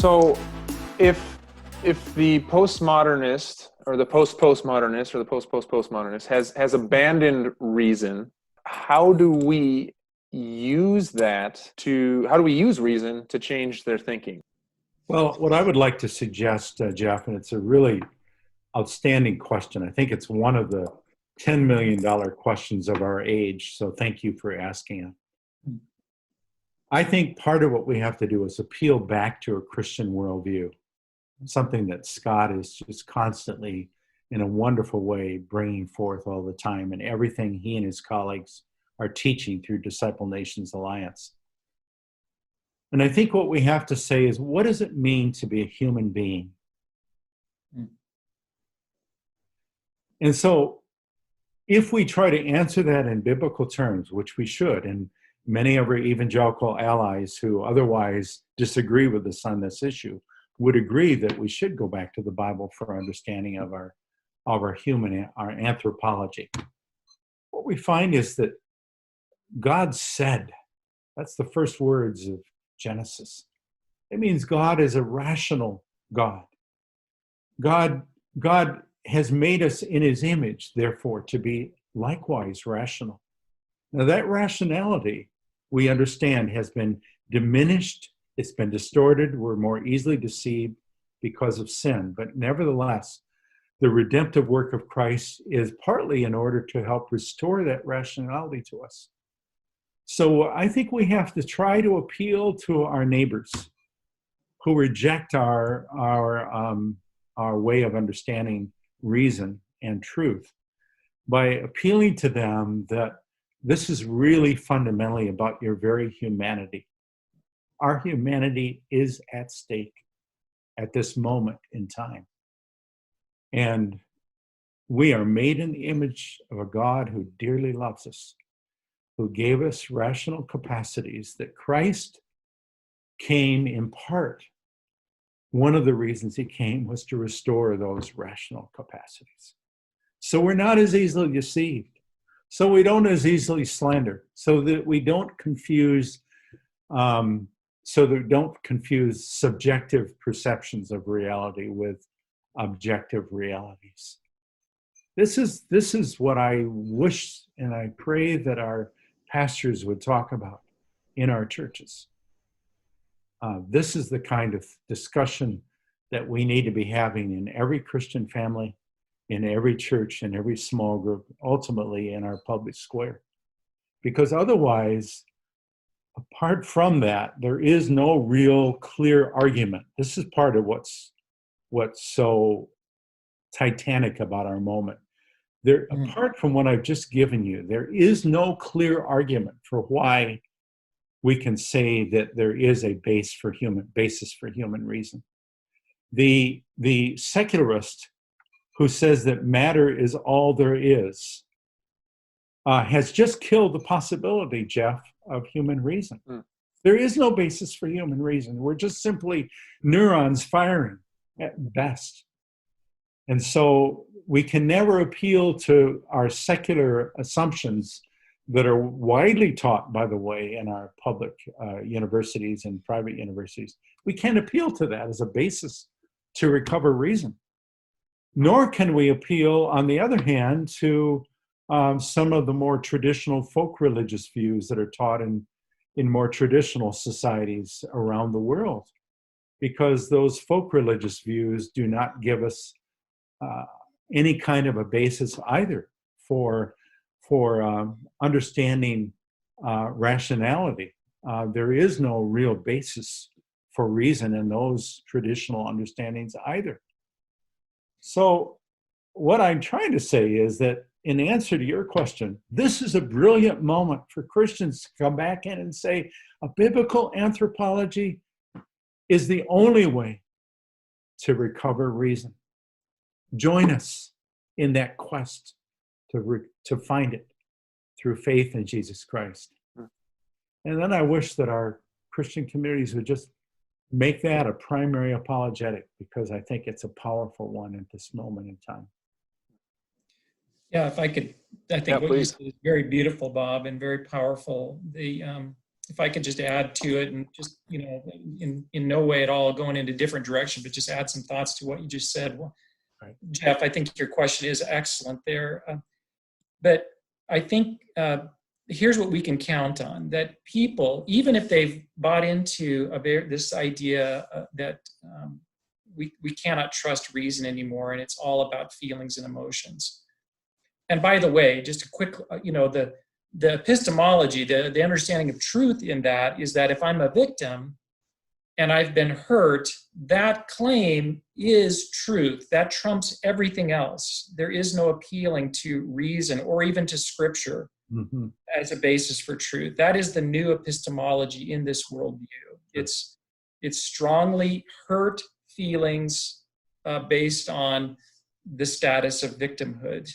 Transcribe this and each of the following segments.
So if the postmodernist or the post-postmodernist or the post-post-postmodernist has abandoned reason, how do we use reason to change their thinking? Well, what I would like to suggest, Jeff, and it's a really outstanding question. I think it's one of the $10 million questions of our age. So thank you for asking it. I think part of what we have to do is appeal back to a Christian worldview, something that Scott is just constantly, in a wonderful way, bringing forth all the time, and everything he and his colleagues are teaching through Disciple Nations Alliance. And I think what we have to say is, what does it mean to be a human being? And so if we try to answer that in biblical terms, which we should, and many of our evangelical allies who otherwise disagree with us on this issue would agree that we should go back to the Bible for understanding of our anthropology. What we find is that God said, that's the first words of Genesis. It means God is a rational God. God has made us in his image, therefore, to be likewise rational. Now, that rationality, we understand, has been diminished, it's been distorted, we're more easily deceived because of sin. But nevertheless, the redemptive work of Christ is partly in order to help restore that rationality to us. So I think we have to try to appeal to our neighbors who reject our way of understanding reason and truth by appealing to them that this is really fundamentally about your very humanity. Our humanity is at stake at this moment in time. And we are made in the image of a God who dearly loves us, who gave us rational capacities that Christ came in part. One of the reasons he came was to restore those rational capacities. So we're not as easily deceived. So we don't as easily slander. So that we don't confuse subjective perceptions of reality with objective realities. This is what I wish and I pray that our pastors would talk about in our churches. This is the kind of discussion that we need to be having in every Christian family, in every church, in every small group, ultimately in our public square. Because otherwise, apart from that, there is no real clear argument. This is part of what's so titanic about our moment. Apart from what I've just given you, there is no clear argument for why we can say that there is a basis for human reason. The secularist who says that matter is all there is has just killed the possibility, Jeff, of human reason. There is no basis for human reason. We're just simply neurons firing at best. And so we can never appeal to our secular assumptions that are widely taught, by the way, in our public universities and private universities. We can't appeal to that as a basis to recover reason. Nor can we appeal, on the other hand, to some of the more traditional folk religious views that are taught in more traditional societies around the world, because those folk religious views do not give us any kind of a basis either for understanding rationality. There is no real basis for reason in those traditional understandings either. So what I'm trying to say is that in answer to your question, this is a brilliant moment for Christians to come back in and say, a biblical anthropology is the only way to recover reason. Join us in that quest to find it through faith in Jesus Christ. And then I wish that our Christian communities would just make that a primary apologetic, because I think it's a powerful one at this moment in time. Yeah, if I could, I think what you said is very beautiful, Bob, and very powerful. if I could just add to it, and just, in no way at all going into a different direction, but just add some thoughts to what you just said. Well, Right. Jeff, I think your question is excellent there. But I think here's what we can count on, that people, even if they've bought into this idea that we cannot trust reason anymore, and it's all about feelings and emotions. And by the way, just a quick, the epistemology, the understanding of truth in that is that if I'm a victim and I've been hurt, that claim is truth. That trumps everything else. There is no appealing to reason or even to scripture as a basis for truth. That is the new epistemology in this worldview. It's strongly hurt feelings based on the status of victimhood.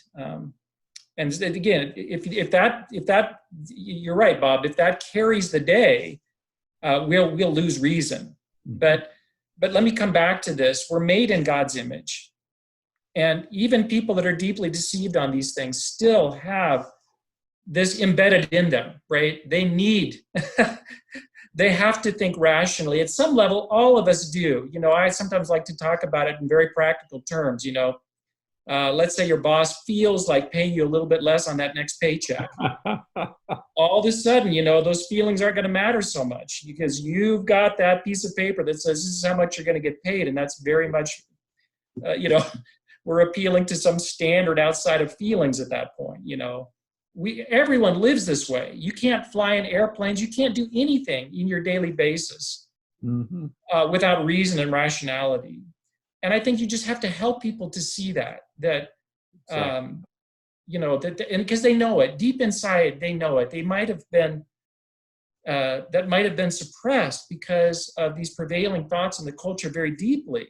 And again, if that, you're right, Bob, if that carries the day, we'll lose reason. But let me come back to this. We're made in God's image. And even people that are deeply deceived on these things still have this embedded in them, right? They need, they have to think rationally. At some level, all of us do. I sometimes like to talk about it in very practical terms. Let's say your boss feels like paying you a little bit less on that next paycheck. All of a sudden, those feelings aren't going to matter so much because you've got that piece of paper that says this is how much you're going to get paid. And that's very much, we're appealing to some standard outside of feelings at that point. Everyone lives this way. You can't fly in airplanes. You can't do anything in your daily basis without reason and rationality. And I think you just have to help people to see that and because they know it deep inside, they know it. They might have been, that might have been suppressed because of these prevailing thoughts in the culture very deeply,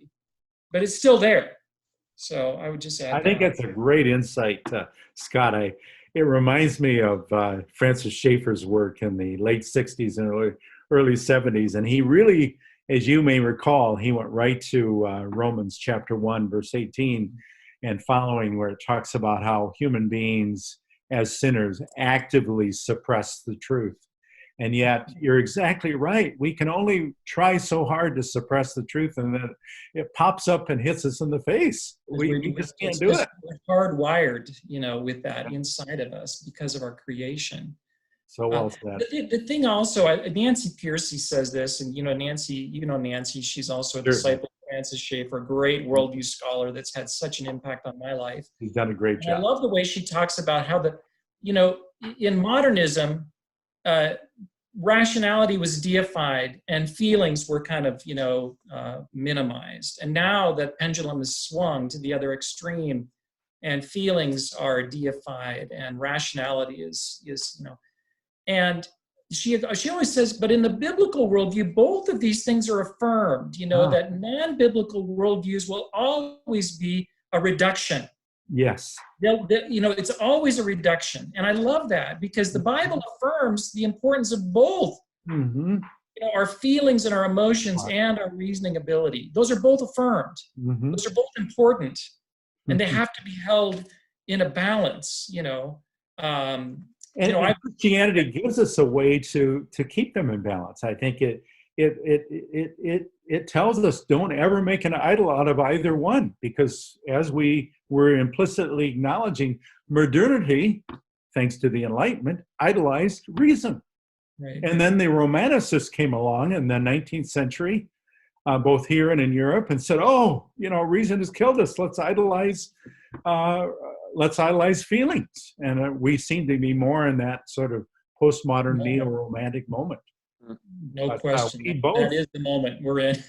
but it's still there. So I would just add I think that's a great insight, Scott. It reminds me of Francis Schaeffer's work in the late 60s and early 70s. And he really, as you may recall, he went right to Romans chapter 1, verse 18 and following, where it talks about how human beings as sinners actively suppress the truth. And yet you're exactly right. We can only try so hard to suppress the truth, and then it pops up and hits us in the face. We just can't do it. We're hardwired, with that inside of us because of our creation. So well said. The thing also, Nancy Pearcey says this, and Nancy, she's also a disciple of Francis Schaeffer, a great worldview scholar that's had such an impact on my life. He's done a great job. I love the way she talks about how in modernism, rationality was deified and feelings were kind of, minimized. And now that pendulum is swung to the other extreme, and feelings are deified and rationality is and she always says, but in the biblical worldview, both of these things are affirmed, that non-biblical worldviews will always be a reduction. Yes. It's always a reduction. And I love that because the Bible affirms the importance of both. Our feelings and our emotions and our reasoning ability. Those are both affirmed. Those are both important. And they have to be held in a balance, And Christianity gives us a way to keep them in balance. I think it tells us don't ever make an idol out of either one, because as we were implicitly acknowledging, modernity, thanks to the Enlightenment, idolized reason. Right. And then the Romanicists came along in the 19th century, both here and in Europe, and said, reason has killed us. Let's idolize feelings. And we seem to be more in that sort of postmodern neo-romantic moment. No question. Both. That is the moment we're in.